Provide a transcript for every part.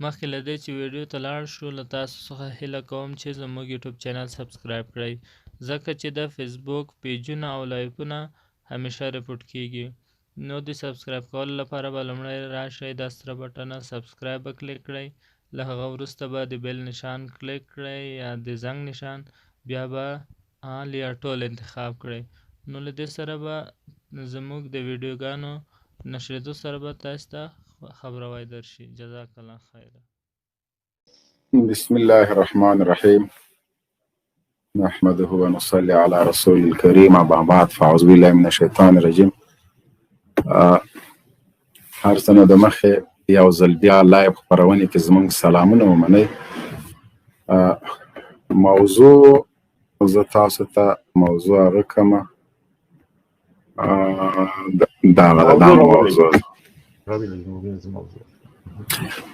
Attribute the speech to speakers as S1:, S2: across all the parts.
S1: مخکې له دې چې ویډیو ته لاړ شو له تاسو څخه هیله کوم چې زموږ یوټیوب چینل سبسکرایب کړئ ځکه چې د فیسبوک پیجونه او لایفونه همیشه ریپورټ کیږي نو د سبسکرایب کولو لپاره به لومړی راشئ دا سره بټنه سبسکرایب به کلیک کړئ له هغه وروسته به د بیل نشان کلیک کړئ یا د زنګ نشان بیا به آل یا ټول انتخاب کړئ نو له دې سره به زموږ د ویډیوګانو نشریدو سره به تاسو ته خبروای درشي جزاک الله خیر
S2: بسم الله الرحمن الرحيم نحمده ونصلي على رسول الكريم أما بعد فأعوذ بالله من الشيطان الرجيم هر څه د مخې یو ځل بیا لایو خپرونې کې زموږ سلامونه ومنئ موضوع زه تاسو ته موضوع هغه کومه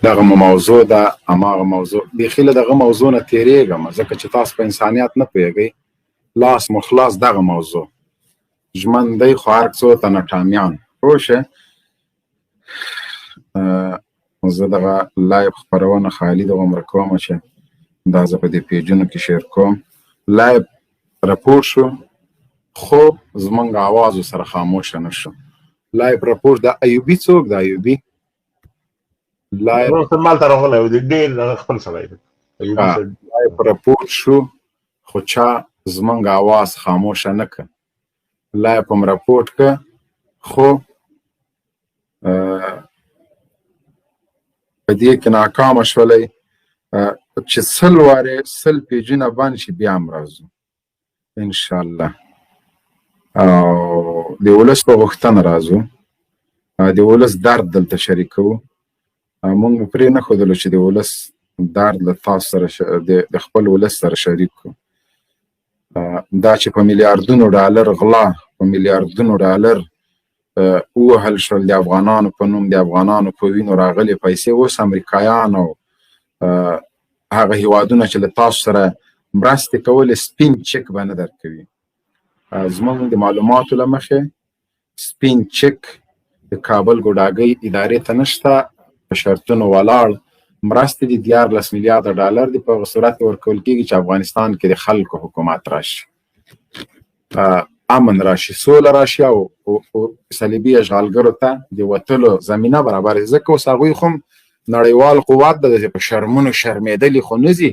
S2: دغه موضوع ده هماغه موضوع بیخي له دغه موضوع نه تېرېږم ځکه چې تاسو په انسانیت نه پوهېږئ لاس مخلاص دغه موضوع ژمنډی خو هر څو تنه ټامیان پوه شئ زه دغه لایو خپرونه خالي دومره کومه چې دا زه په دې پیجونو کې شیر کوم لایو راپورټ شو خو زمونږ اواز سره خاموشه نه شو لایو راپورټ د ایوبي څوک د ایوبي لایو راپورټ شو خو چا زمونږ اواز خاموشه نه کړ لایو هم راپورټ کړ خو په دې کې ناکامه شولئ چې سل وارې سل پیجونه بند شي بیا هم راځو انشاءالله او د ولس په غوښتنه راځو د ولس درد دلته شریکوو موږ پرې نه ښودلو چې د ولس درد له تاسو سره د خپل ولس سره شریک کړو دا چې په میلیاردونو ډالر غلا په میلیاردونو ډالر ووهل شول د افغانانو په نوم د افغانانو په وینو راغلي پیسې اوس امریکایان او هغه هیوادونه چې له تاسو سره مرستې کولې سپین چک به نه درکوي زموږ د معلوماتو له مخې سپین چک د کابل ګوډاګۍ ادارې ته نشته په شرطونو ولاړ مرستې دي 14 میلیارده ډالر دي په هغه صورت کې ورکول کېږي چې افغانستان کې د خلکو حکومت راشي امن راشي سوله راشي او صلیبي اشغالګرو ته د وتلو زمینه برابر ځکه اوس هغوی خو نړیوال قوت د په شرمونو شرمېدلي خو نه ځي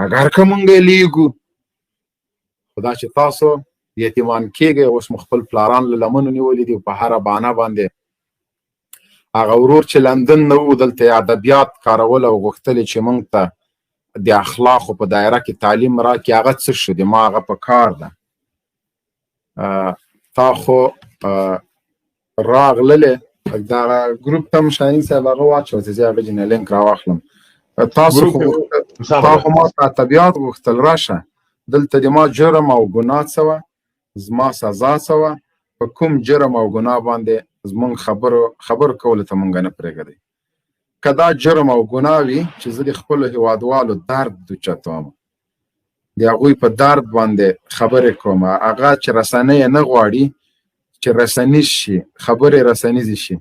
S2: اگر که مونږ یې لیږو خو دا چې تاسو یتیمان کېږئ اوس مو خپل پلاران له لمنو نیولي دي په هره بانه باندې هغه ورور چې لندن نه و دلته ادبیات کارول او غوښتل چې مونږ ته د اخلاقو په دایره کې تعلیم راکړي هغه څه شو د ما هغه په کار ده تا خو راغللې دا ګروپ ته شاهین صاحب هغه واچو چې زه هغه جن لینک راواخلم تاسو خو ما ته ادبیات غوښتل راشه دلته د ما جرم او ګناه څه وه زما سزا څه وه په کوم جرم او ګناه باندې زمونږ خبرو کولو ته مونږ نه پرېږدئ که دا جرم او ګناه وي چې زه د خپلو هیوادوالو درد اوچتوم د هغوی په درد باندې خبرې کوم هغه چې رسنۍ نه غواړي چې رسنیز شي خبرې رسنیزې شي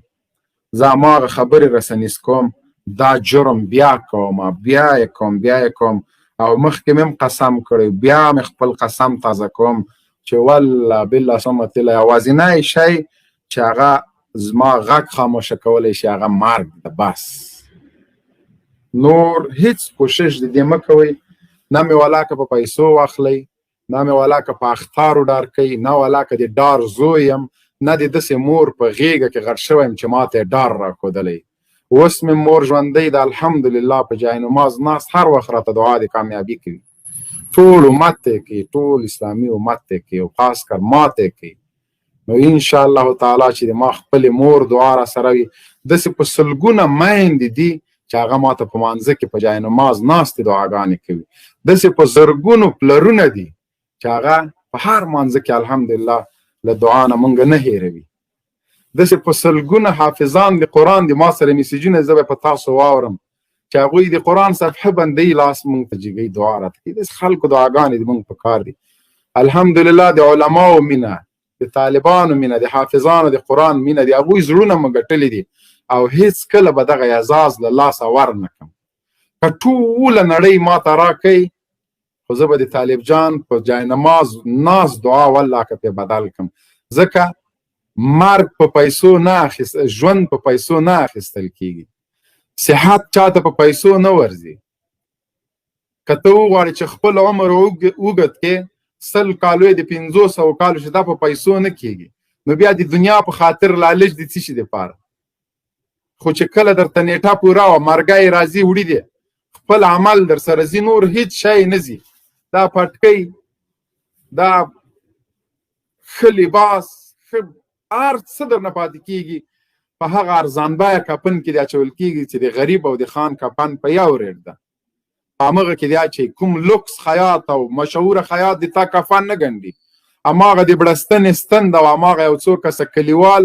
S2: زه هماغه خبرې رسنیز کوم دا جرم بیا کوم بیا یې کوم او مخکې مې هم قسم کړی بیا مې خپل قسم تازه کوم چې والله بالله ثم الله یوازینی شی چې هغه زما غږ خاموشه کولی شي هغه مرګ ده بس نور هیڅ کوشش د دې مه کوئ نه مې ولاکه په پیسو واخلئ نه مې ولاکه په اخطارو ډار کوي نه ولاکه د ډار زوی یم نه د داسې مور په غېږه کې غټ شوی یم چې ماته یې ډار راښودلی اوس مې مور ژوندی ده الحمدلله په جاینماز ناست هر وخت راته دعا د کامیابي کوي ټول امت ته کوي ټول اسلامي امت ته کوي او خاص کر ما ته کوي نو انشاءالله تعالی چې د ما خپلې مور دعا را سره وي داسې په سلګونه میندې دي چې هغه ماته په مانځه کې په جاینماز ناستې دعاګانې کوي داسې په زرګونو پلرونه دي چې هغه په هر مانځه کې الحمدلله له دعا نه مونږ نه هېروي داسې په سلګونه حافظان د قرآن د ما سره میسیجونه زه به په تاسو واورم چې هغوی د قرآن صفحه بندوي لاس مونږ ته جګوي دعا راته کوي داسې خلکو دعاګانې د مونږ په کار دي الحمدلله د علماو مینه د طالبانو مینه د حافظانو د قرآن مینه د هغوی زړونه مو ګټلي دي او هیڅ کله به دغه اعزاز له لاسه ورنکړم. که ټوله نړۍ ما ته راکوي خو زه به د طالب جان په جاینماز ناز دعا والله که پې بدل کړم، ځکه مرګ په پیسو نه ژوند په پیسو نه اخیستل کېږي، صحت چاته په پیسو نه ورځي. که ته وغواړې چې خپل عمر اوږد کې 100 کالو د 500 کالو چې دا په پیسو نه کېږي، نو بیا د دنیا په خاطر لالچ د څه شي دپاره؟ خو چې کله درته نیټه پوره وه مرګی راځي وړي دی خپل عمل در سره ځي، نور هیڅ شی نه ځي. دا پټکۍ، دا ښه لباس، ښه هر څه درنه پاتې کېږي په هغه ارزان بیه کفن کې د اچول کېږي چې د غریب او د خان کفن په یو ریټ ده. په همغه کې د چې کوم لوکس خیاط او مشهوره خیاط د تا کفن نه ګنډي، هماغه د بړستنې ستند او هماغه یو څو کسه کلیوال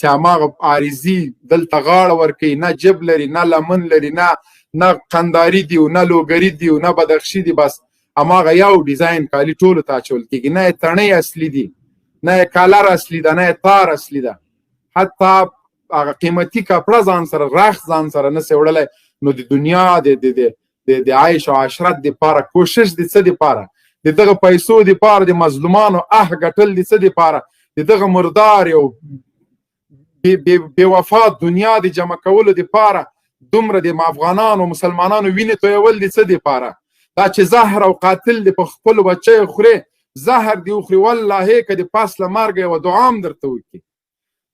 S2: چې هماغه عارضي دلته غاړه ورکوي، نه جب لري، نه لمن لري، نه قنداري دي، نه لوګري دي، نه بدخشي دي، بس هماغه یو ډیزاین کالي ټولو ته اچول کېږي. نه یې تڼۍ اصلي دي، نه یې کالر اصلي ده، نه یې تار اصلي ده، حتی هغه قیمتي کپړه ځان سره رخت ځان سره نسي وړلی. نو د دنیا د عیش او عشرت دپاره کوشش د څه دپاره؟ د دغه پیسو دپاره، د مظلومانو ګټل د څه دپاره؟ د دغه مردار یو بې وفا دنیا د جمع کولو دپاره دومره د افغانانو مسلمانانو وینې تویول د څه دپاره؟ دا چې زهر او قاتل د په خپلو بچیو خورې، زهر دې وخوري والله که د پاس له مرګه یوه دعا هم درته وکړي.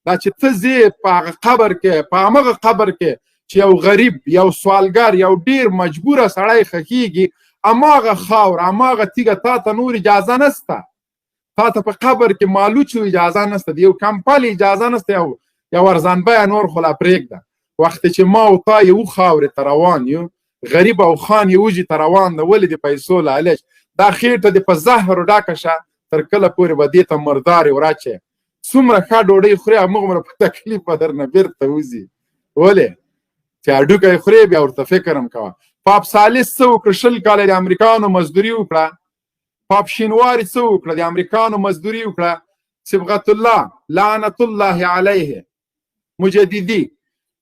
S2: دا چې ته ځې په هغه قبر کې، په همغه قبر کې چې یو غریب، یو سوالګر، یو ډیر مجبوره سړی خښېږي، هماغه خاور، هماغه تیږه تا ته نور اجازه نسته، تا ته په قبر کې مالوچو اجازه نسته، د یو کمپل اجازه نسته، یو ارزان بیه نور خو لا پرېږده. وخت چې ما او تا یو خاورې ته روان یو، غریب او خان یې وږي ته روان ده، ولې د پیسو لالچ؟ دا خېټه دې په زهرو ډکه شه، تر کله پورې به دې ته مردارې وراچې؟ څومره ښه ډوډۍ خورې همغومره په تکلیف به درنه بېرته وځي. ولې؟ چې هډوکی خورې بیا ورته فکر هم کوه. پاپ سالس څه وکړه؟ 20 کاله د امریکانو مزدوري وکړه. پاپ شینواري څه وکړه؟ د امریکانو مزدوري وکړه. صبغت الله لعنت الله علیه مجددي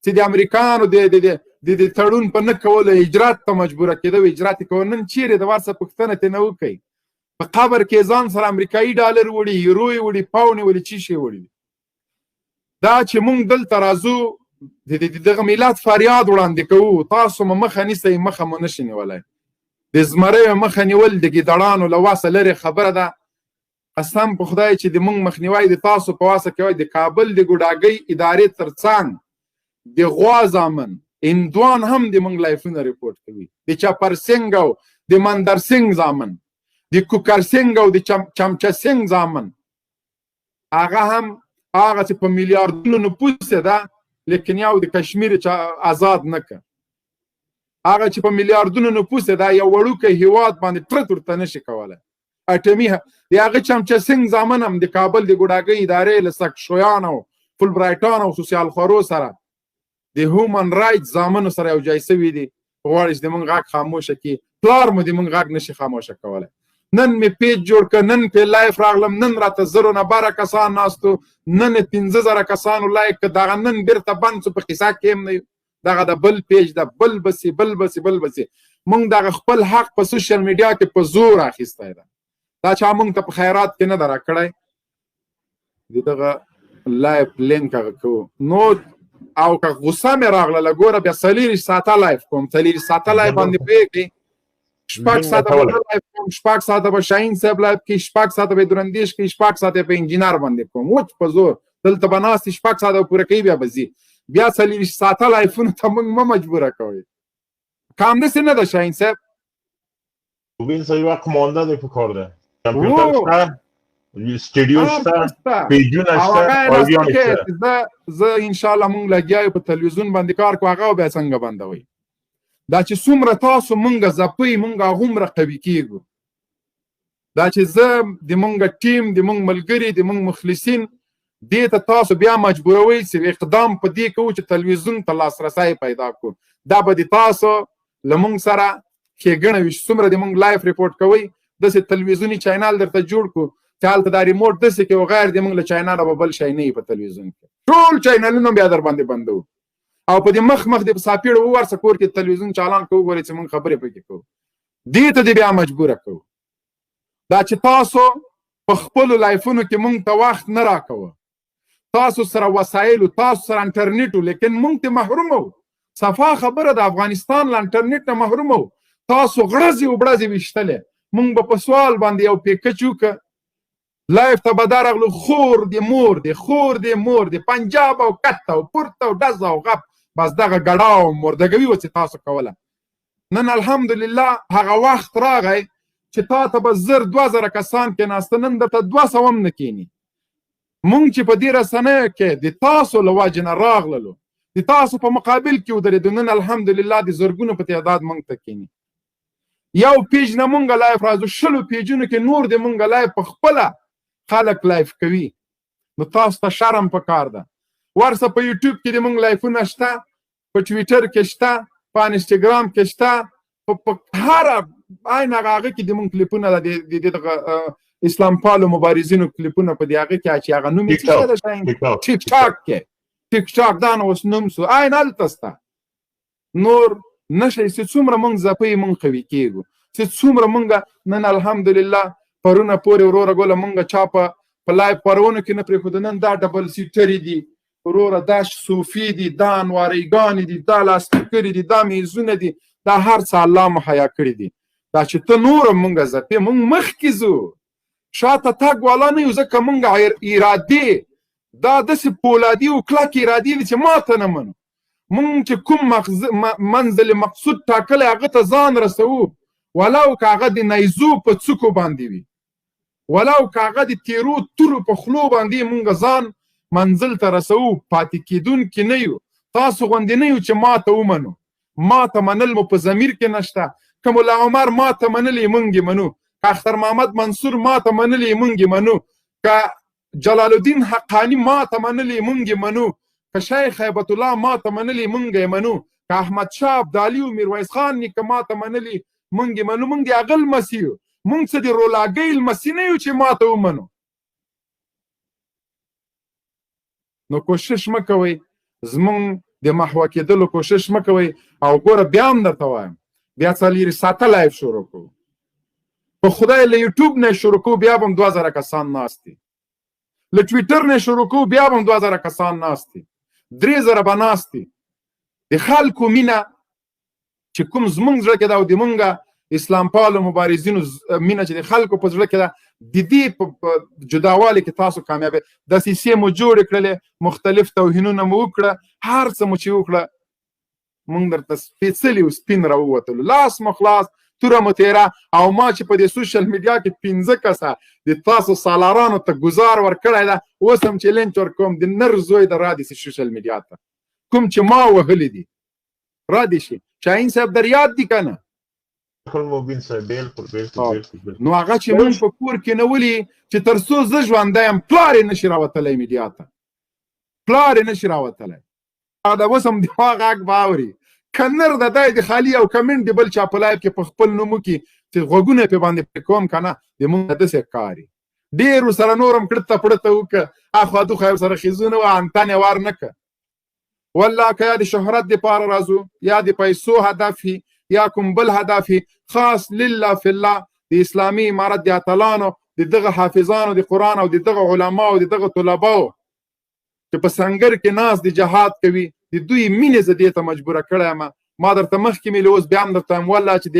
S2: چې د امریکانو د تړون په نه کولو اجرات ته مجبوره کېده، اجرات یې کوه. نن چیرې د ورڅه پوښتنه ترې نه وکړئ؟ په قبر کې ځان سره امریکایي ډالر وړي، یورو یې وړي، پاونډ یې وړي، څه شی وړي؟ دا چې موږ دلته راځو دغه ملت فریاد وړاندې کوو، تاسو مو مخه نیسئ، مخه مو نشي نیولی. د زمریو مخه نیول د ګیدړانو له واسه لرې خبره ده. قسم په خدای چې د موږ مخنیوی د تاسو په واسه کوي. د کابل د ګوډاګۍ ادارې ترڅنګ د غوا زامن هندوان هم د موږ لایفونه ریپورټ کوي، د چاپرسنګ او د مندرسنګ زامن، د کوکرسنګ او د چمچسنګ زامن، هغه هم هغه چې په میلیاردونو نفوس ده، لیکن یو د کشمیر آزاد نه کړ. هغه چې په میلیاردونو نفوس ده، یو وړوکی هیواد باندې ټرت ورته نشي کولی. اټمي د هغه چمچسنګ زامن هم د کابل د ګوډاګۍ ادارې له سکشویانو، فولبرایټانو او سوسیال خورو سره، د هیومن رایټ زامنو سره یو ځای سوي دي. غواړي چې د موږ غږ خاموشه کړي، پلار مو د موږ غږ نشي خاموشه کولی. نن مې پیج جوړ کړ، نن پې لایف راغلم، نن راته 0 نه 12 کسان ناستو، نن 15,000 کسانو لایک کړ، دغه نن بیرته بند شو، په قصه کې هم نه یو. دغه د بل پیج ده، بل بسي بل بسي بل بسي. موږ دغه خپل حق په سوشل میډیا کې په زور اخیستی ده. دا چا موږ ته په خیرات کې نه ده راکړی. دغه لایف لینک هغه کوو نو، او که غصه مې راغله ګوره بیا 40 ساعته لایف کوم. 40 ساعته لایف باندې پوهېږئ، 6 ساعته به لایف کوم، 6 ساعته به شاهین صاحب لایف کوي، 6 ساعته به درندیش کوي، 6 ساعته به انجینر باندې کوم. وچ په زور دلته به ناست 6 ساعته به پوره کوي، بیا به ځي. بیا 40 ساعته لایفونو ته موږ مه مجبوره کوئ. کام داسې نه ده شاهین صاحب.
S3: ببین صاحب وقت مانده دی په کار ده، کمپیوټر شته، استودیو شته، پیجونه شته، آیویان شته. زه انشاءالله موږ لګیا یو په تلویزیون باندې کار کوو، هغه بیا څنګه بندوئ. دا چې څومره تاسو موږ ځپئ، موږ هغومره قوي کېږو. دا چې زه د موږ ټیم، د موږ ملګري، د موږ مخلصین دې ته تاسو بیا مجبوروئ چې اقدام په دې کوو چې تلویزیون ته لاسرسی پیدا کړو. دا به د تاسو له موږ سره ښېګڼه وي چې څومره د موږ لایف ریپورټ کوئ، داسې تلویزیوني چینل درته جوړ کړو چې هلته دا ریموټ داسې کې و غیر د موږ له چینله به بل شی نه وي په تلویزیون کې. ټول چینلونه بیا در باندې بندوو.
S2: او په دې مخ د ساپیړ ورسه کور کې تلویزیون چالان کوو ګورې چې موږ خبرې پکې کوو دې ته دې بیا مجبوره کوو دا چې تاسو په خپلو لایفونو کې موږ ته وخت نه راکوه تاسو سره وسایلو تاسو سره انټرنیټو لیکن موږ ته محروم وو صفا خبره د افغانستان له انټرنیټ نه محروم وو تاسو غړزې وبړزې ویشتلې موږ به په سوال باندې یو پیکچ وکړه لایف ته به دا راغلو خور د مور د خور د مور د پنجاب او کت او پورته او ډز او غپ بس دغه ګډا او مردګوي و چې تاسو کوله نن الحمدلله هغه وخت راغی چې تا ته به زر 2000 کسان کېناسته نن درته 200 هم نه کېني مونږ چې په دې رسنیو کې د تاسو له وجې نه راغللو د تاسو په مقابل کې ودرېدو نن الحمدلله د زرګونو په تعداد مونږ ته کېني یو پیج نه مونږ لایف راځو 100 پیجونو کې نور د مونږ لایف په خپله خلک لایف کوي نو تاسو ته شرم پکار ده ورسه په یوټیوب کې د مونږ لایفونه شته په ټویټر کې شته په انسټاګرام کې شته په هر عین هغه کې د مونږ کلیپونه د اسلام پالو مبارزینو کلیپونه په دې هغه کې چې هغه نوم یې څه ده شاین ټیک ټاک کې ټیک ټاک دا نو اوس نوم سو عین هلته سته نور نشي چې څومره مونږ زپې مونږ قوي کېږو چې څومره مونږ نن الحمدلله پرونه پورې وروره ګوله مونږ چا په لایف پرونو کې نه پرېښود نن دا ډبل سیټرې دي وروره دا صوفي دي دا انواریګانې دي دا لاستیکرې دي دا میزونه دي دا هر څه الله مهیا کړي دي دا چې ته نور مونږ زپې مونږ مخکې ځو شاته تګ والا نه یو ځکه مونږ ارادې دا داسې پولادي او کلک ارادې دي چې ماته نه منو مونږ چې کوم منزل مقصود ټاکلی هغه ته ځان رسوو ولو که هغه د نیزو په څوکو باندې وي ولو که هغه د تیرو تورو په خلو باندې مونږ ځان منزل ته رسوو پاتې کېدونکي نه یو تاسو غوندې نه یو چې ماته ومنو ماته منل مو په ضمیر کې نشته که ملا عمر ماته منلی مونږ یې منو که اختر محمد منصور ماته منلی مونږ یې منو که جلال الدین حقانی ماته منلی مونږ یې منو که شیخ هیبت الله ماته منلی مونږ یې منو که احمد شاه ابدالي او میرویس خان نیکه ماته منلی مونږ یې منو مونږ د هغه لمسي یو مونږ څه د رولاګۍ لمسي نه یو چې ماته ومنو نو کوشش مه کوئ زمونږ د محوه کېدلو کوشش مه کوئ او ګوره بیا هم درته وایم بیا څلېرې ساعته لایف شروع کوو په خدای له یوټیوب نه شروع کوو بیا به هم 2000 کسان ناست دي له ټویټر نه شروع کوو بیا به هم 2000 کسان ناست دي 3000 به ناست دي د خلکو مینه چې کوم زمونږ زړه کې ده او د مونږه اسلام پالو مبارزینو مینه چې د خلکو په زړه کې ده د دې په جداوالي کې تاسو کامیابه دسیسې مو جوړې کړلې مختلف توهینونه مو وکړه هر څه مو چې وکړه مونږ درته سپېڅلي او سپین راووتلو لاس مو خلاص توره مو تیره او ما چې په دې سوشل میډیا کې 15 کسه د تاسو سالارانو ته ګزار ورکړی ده اوس هم چیلنج ورکوم د نر زوی د را دي سي سوشل میډیا ته کوم چې ما وهلی دي را دي شي شاهین صاحب در یاد دي که نه
S3: مبین صاحب بالکل
S2: نو هغه چې مونږ په کور کې نه ولي چې تر څو زه ژوندی یم پلار یې نشي راوتلی میډیا ته پلار یې نشي راوتلی هغه د اوس هم د ما غږ به اوري که نر د دی د خالي او کمنټ د بل چا په لایف کې په خپل نومو کې چې غوږونه پې باندې پرې کوم که نه د مونږ داسې کاري ډېر ورسره نور هم کړته پړته وکړه اخوا دوخوا یې ورسره ښیزونه وه انتن یې وار نه کړه والله که یا د شهرت دپاره راځو یا د پیسو هدف یا کوم بل هدف خاص لله فی الله د اسلامي امارت د اتلانو د دغه حافظانو د قرآن او د دغه علماو د دغه طلباو چې په سنګر کې ناس د جهاد کوي د دوی مینې زه دې ته مجبوره کړی یم ما درته مخکې مې اوس بیا هم درته وایم والله چې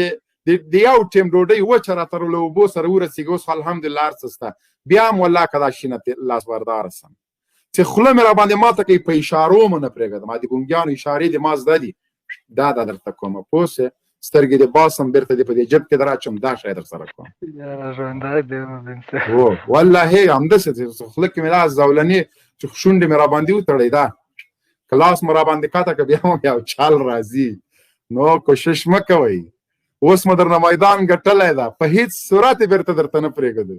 S2: د یو ټیم ډوډۍ وچه راته له اوبو سره ورسېږي اوس الحمدلله هر څه شته بیا هم والله که دا شینه لاس برداره سم چې خوله مې راباندې ماته کوي په اشارو مو نه پرېږدم ما د ګونګیانو اشارې د ما زده دي دا درته کومه پوه شې سترګې دې باسم بېرته دې په دې جب کې در اچوم دا شی در سره کوم والله همداسې خوله کې مې دا زولنې چې شونډې مې راباندې وتړی دا کلاس مو راباندې کاته که بیا هم یو چال راځي نو کوشش مه کوئ اوس مو درنه میدان ګټلی ده په هېڅ صورت یې بېرته درته نه پرېږدو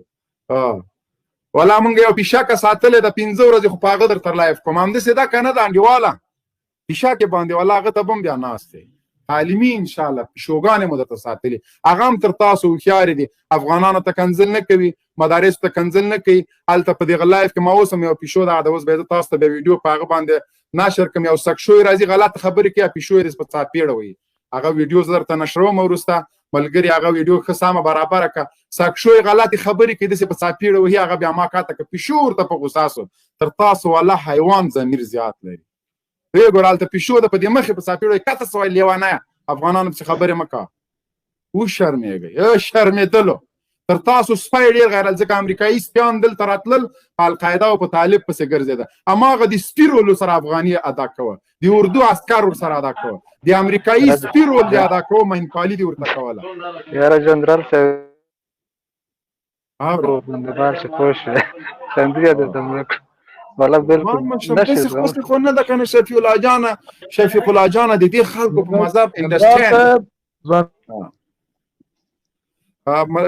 S2: ولا مونږ یو پیشکه ساتلی ده 15 ورځې خو په هغه درته لایف کوم همداسې ده که نه ده انډیواله پیشکې باندې والا هغه ته به هم بیا ناست دی عالمي انشاءالله پیشوګانې مو درته ساتلي هغه هم تر تاسو هوښیارې دي افغانانو ته کنځل نه کوي مدارسو ته کنځل نه کوي هلته په دغه لایف کې ما اوس هم یو پیشو ده اوس به زه تاسو ته بیا ویډیو په هغه باندې ناشر کوم یو سکشوی راځي غلط خبرې کوي پیشو یې په څاپېړه وي هغه ویډیو زه درته نشروم وروسته ملګري هغه ویډیو ښه سمه برابره کړه سکشوی غلطې خبرې کوي داسې په څاپېړه وهي هغه بیا ما کاته که پیشو ورته په غوسه سو تر تاسو والله حیوان ضمیر زیات لري ویې ګوره هلته پیشو ده په دې مخې په څاپېړه وایي کته سوی لیوانیه افغانانو پسې خبرې مه کوه وشرمېږئ شرمېدلو تر تاسو سپی ډېر غیرت ځکه امریکایي سپیان دلته راتلل په القاعده او په طالب پسې ګرځېده هماغه د سپي رول سره افغاني ادا کوه د اردو عسکر ورسره ادا کوه د امریکایي سپي رول دې ادا کوه مهنپالي دې ورته کوله
S4: یاره جنرال صاحب بندهبار چې پوه شوې خندي یې درته مړه کړو والله بالکل
S2: داسې خوښې خو نه ده که نه شفیق الله جانه د دې خلکو په مذهب انډسټینډ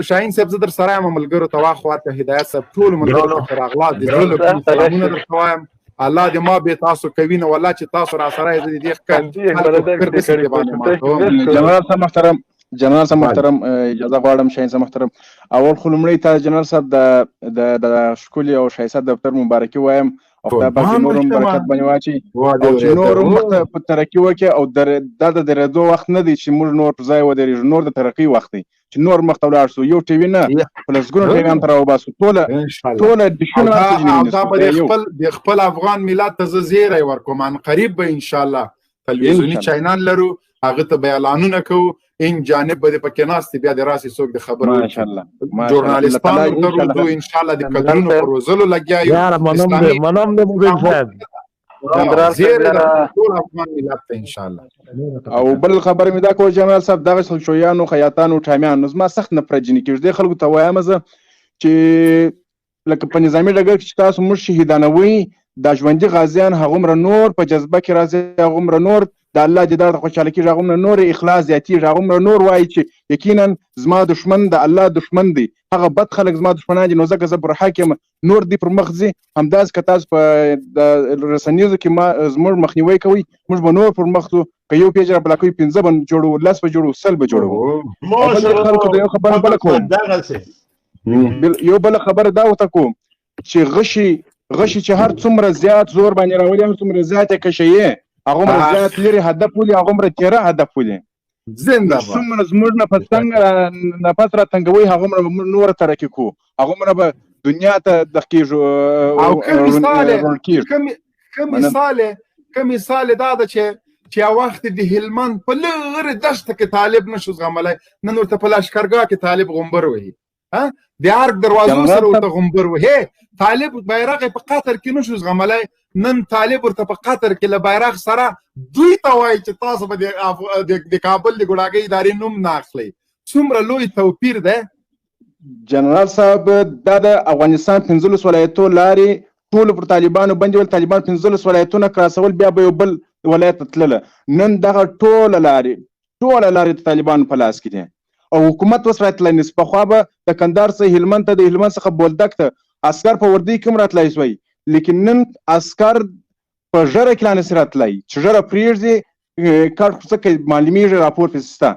S2: شاهین صاحب زه در سره یم ملګرو ته واخواته هدایت صاحب ټولو ملګرو ته راغلا د زړه له سلامونه درته وایم الله دې ما بې تاسو کوي نه والله چې تاسو را سره یې زه دې
S5: جنرال صاحب محترم اجازه غواړم شاهین صاحب محترم اول خو لومړی ته جنرال صاحب د ښکلي او ښایسته دفتر مبارکي وایم او خدای پاک دې نور هم برکت باندې واچوي او چې نور هم مخته په ترقي وکړي او دا د درېدو وخت نه دی چې موږ نور پر ځای ودرېږو نور د ترقي وخت دی چې نور مخته ولاړ شو یو ټي وي نه په لسګونو ټیویان ته راوباسو ټوله
S2: ډیشونه د خپل افغان ملت ته زه زیری ورکوم ان قریب به انشاءالله تلویزیوني چینل لرو هغه ته به اعلانونه کوو این جانب به دې پکې ناست بیا د راسې څوک د خبرو ژورنالیستان ورته روزو انشاءالله د کدرونو په روزلو لګیا یو
S4: منم د مغل صاحب
S5: او بل خبر مې دا کو جنرال صاحب دغه شویانو خیاطانو ټامیانو زما سخت نفرت جنې کېږي خلکو ته وایم زه چې لکه په نظامي ډګر کې چې تاسو موږ شهیدانوي دا ژوندي غازیان هغومره نور په جذبه کې راځي هغومره نور د الله دیدار ته خوشحاله کېږي هغومره نور اخلاص زیاتېږي هغومره نور وایي چې یقینا زما دښمن د الله دښمن دی هغه بد خلک زما دښمنان دي نو ځکه زه پر حق یم نور دی پر مخ ځي همداسې که تاسو په د رسنیزو کې زموږ مخنیوی کوئ موږ به نور پر مخ ځو که یو پیج را بلاکوي 15 به جوړو 10 به جوړو 100 به جوړو خلکو ته یو خبره بله کوم یو بله خبره دا ورته کوم چې غشي چې هر څومره زیات زور باندې راولي هر څومره زیات یې کشوي هغومره زیات لرې هدف ولي هغومره تیره هدف ولي څومره زموږ نفس را تنګوي هغومره نوره ترقي کوو هغومره به دنیا ته دغ کېږو
S2: او که مثال دا ده چې یو وخت د هلمند په لغرې دښته کې طالب نشو زغملی نن ورته په لښکرګاه کې طالب غومبر وهي د ارګ دروازو سره ورته غومبر وهي طالب بیرغ په قطر کې نشو زغملی نن طالب ورته په قطر کې له بیرغ سره دوی ته وایي چې تاسو به د کابل د ګوډاګۍ ادارې نوم نه اخلئ څومره لوی توپیر دی
S5: جنرال صاحب دا د افغانستان 15 ولایتو لارې ټولو پر طالبانو باندې ول طالبان 15 ولایتونه کراسول بیا به یو بل ولایت تلله نن دغه ټوله لارې د طالبانو په لاس کې دي او حکومت اوس راتلی نس پخوا به د کندهار څخه هلمند ته د هلمند څخه بولدک ته عسکر په وردۍ کې هم راتلی سوی لیکن نن عسکر په ژره کې لا نسي راتلی چې ژره پرېږدي کار خو څه کوي معلومیږي راپور پسې شته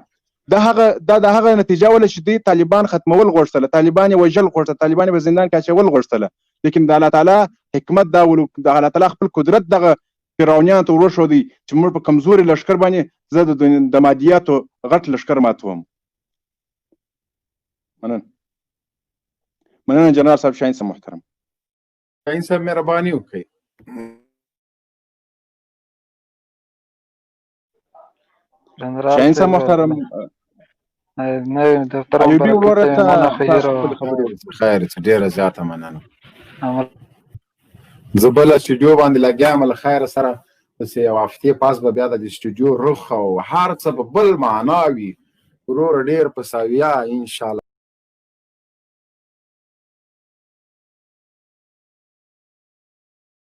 S5: دا د هغه نتیجه وله چې دوی طالبان ختمول غوښتله طالبان یې وژل غوښتل طالبان یې په زندان کې اچول غوښتله لیکن د الله تعالی حکمت دا د الله تعالی خپل قدرت دغه فرعونیانو ته وروښودی چې موږ په کمزوري لښکر باندې زه د مادیاتو غټ لښکر ماتوم مننه جنرال صاحب شاهین صاحب محترم
S2: شاهین صاحب مهرباني وکړئ
S5: شاهین صاحب محترم ایوبي وروره ته
S2: خیر ډېره زیاته مننه زه بله سټوډیو باندې لګیا یم له خیره سره پسې یو هفتې پاس به بیا د سټوډیو رخ او هر څه به بل معنا وي وروره ډېر په ساویه انشاءالله